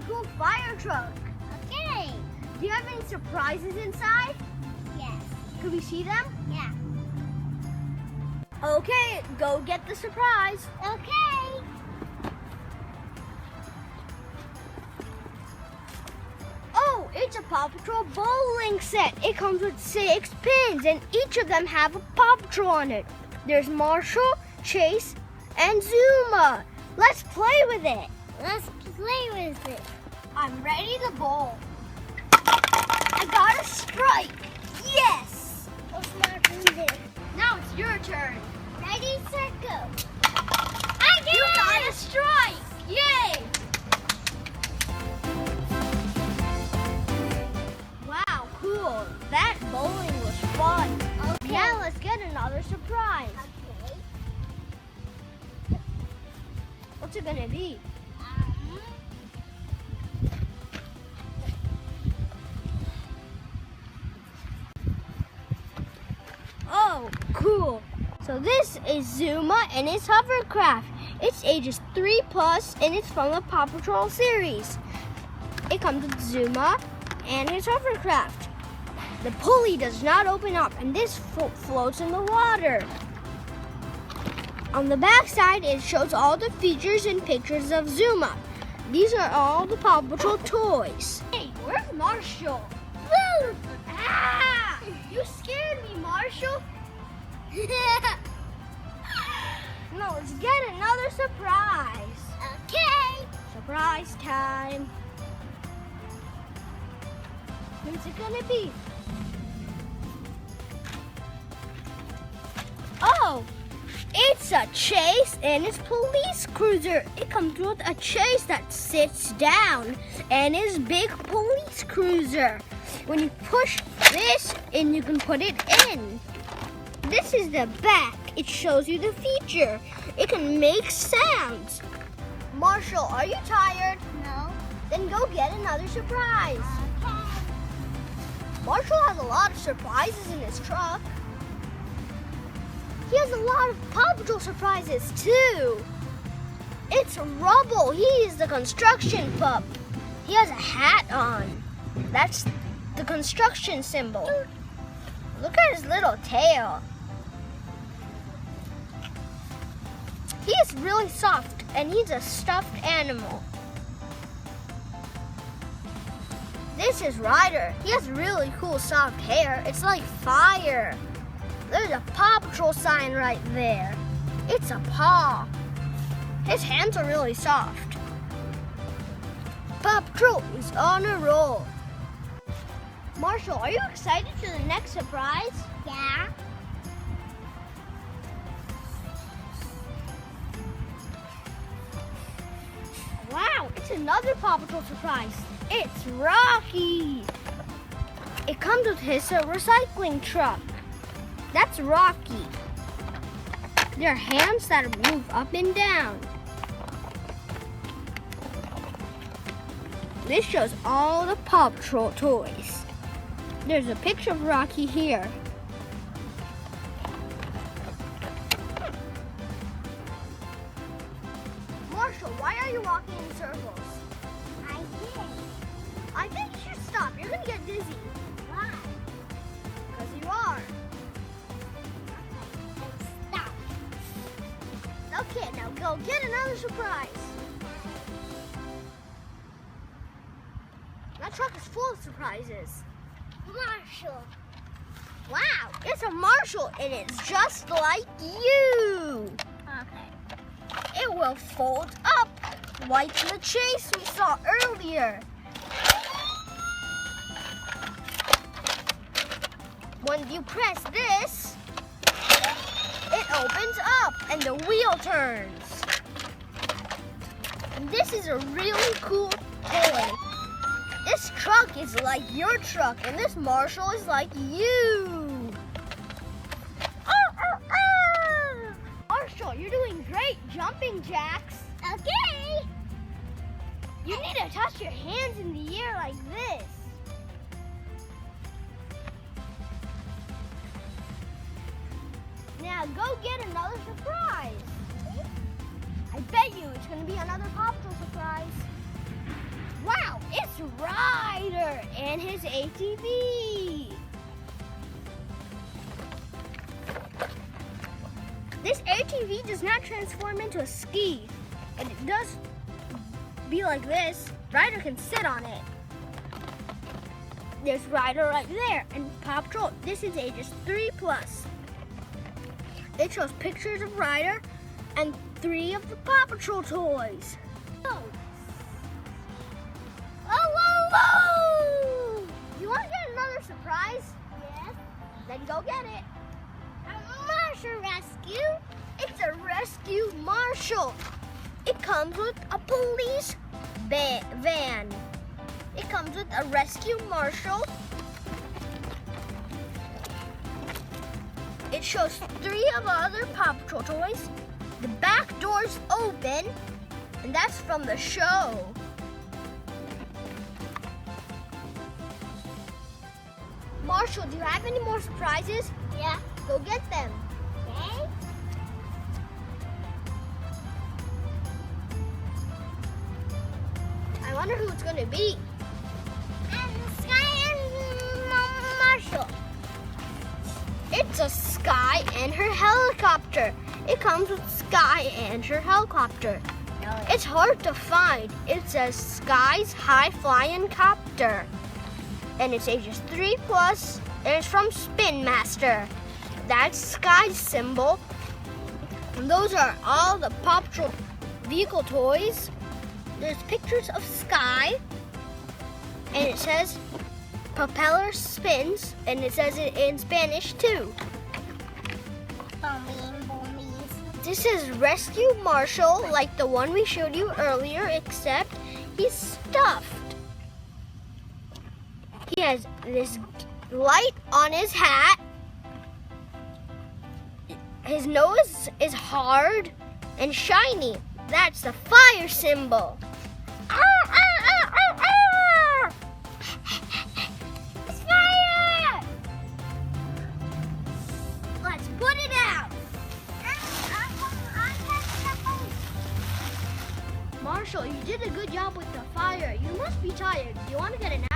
cool fire truck. Okay. Do you have any surprises inside? Yes. Can we see them? Yeah. Okay, go get the surprise. Okay. Oh, it's a Pawpatrol bowling set. It comes with 6 pins, and each of them have a Pawpatrol on it. There's Marshall, Chase, and Zuma. Let's play with it. Let's play with it. I'm ready to bowl. I got a strike. Yes. What's Martin do? Now it's your turn. Ready, set, go. I did You it! got a strike. Yay. Wow, cool. That bowling was fun. Okay. Now let's get another surprise. Okay. What's it gonna be? Oh, cool. So this is Zuma and his hovercraft. It's ages 3+ and it's from the Pawpatrol series. It comes with Zuma and his hovercraft. The pulley does not open up and this floats in the water. On the back side, it shows all the features and pictures of Zuma. These are all the Pawpatrol toys. Hey, where's Marshall? Woo! Ah! You scared me, Marshall. No, let's get another surprise. Okay. Surprise time. What's it gonna be? Oh, it's a Chase and his police cruiser. It comes with a Chase that sits down and his big police cruiser. When you push this in, you can put it in. This is the back. It shows you the feature. It can make sounds. Marshall, are you tired? No. Then go get another surprise. Okay. Marshall has a lot of surprises in his truck. He has a lot of Pawpatrol surprises too. It's Rubble. He is the construction pup. He has a hat on. That's the construction symbol. Look at his little tail. He is really soft and he's a stuffed animal. This is Ryder. He has really cool soft hair. It's like fire. There's a Pawpatrol sign right there. It's a paw. His hands are really soft. Pawpatrol is on a roll. Marshall, are you excited for the next surprise? Yeah. Wow, it's another Pawpatrol surprise. It's Rocky. It comes with his recycling truck. That's Rocky. There are hands that move up and down. This shows all the Pawpatrol toys. There's a picture of Rocky here. Marshall, why are you walking in circles? I did. I think you should stop. You're gonna get dizzy. Why? Because you are. Stop. Okay, now go get another surprise. That truck is full of surprises. Marshall. Wow, it's a Marshall and it's just like you. Okay. It will fold up like the Chase we saw earlier. When you press this, it opens up and the wheel turns. And this is a really cool toy. This truck is like your truck and this Marshall is like you. Marshall, you're doing great jumping jacks. Okay. You need to touch your hands in the air like this. Now go get another surprise. I bet you it's going to be another Pawpatrol surprise. Wow, it's Ryder and his ATV. This ATV does not transform into a ski, and it does be like this. Ryder can sit on it. There's Ryder right there, and Pawpatrol. This is ages 3+. It shows pictures of Ryder and 3 of the Pawpatrol toys. Oh, whoa! You want to get another surprise? Yes. Then go get it. A Marshall rescue. It's a rescue marshal. It comes with a police van. It comes with a rescue marshal. It shows 3 of other Pawpatrol toys. The back door's open, and that's from the show. Marshall, do you have any more surprises? Yeah. Go get them. Okay. I wonder who it's going to be. And Sky and Marshall. It's a Sky and her helicopter. It comes with Sky and her helicopter. It's hard to find. It says Sky's High Flying Copter. And it's ages 3+, and it's from Spin Master. That's Sky's symbol. And those are all the Pawpatrol vehicle toys. There's pictures of Sky, and it says propeller spins, and it says it in Spanish too. This is Rescue Marshall, like the one we showed you earlier, except he's stuffed. He has this light on his hat. His nose is hard and shiny. That's the fire symbol. It's fire! Let's put it out. Marshall, you did a good job with the fire. You must be tired. Do you want to get a nap?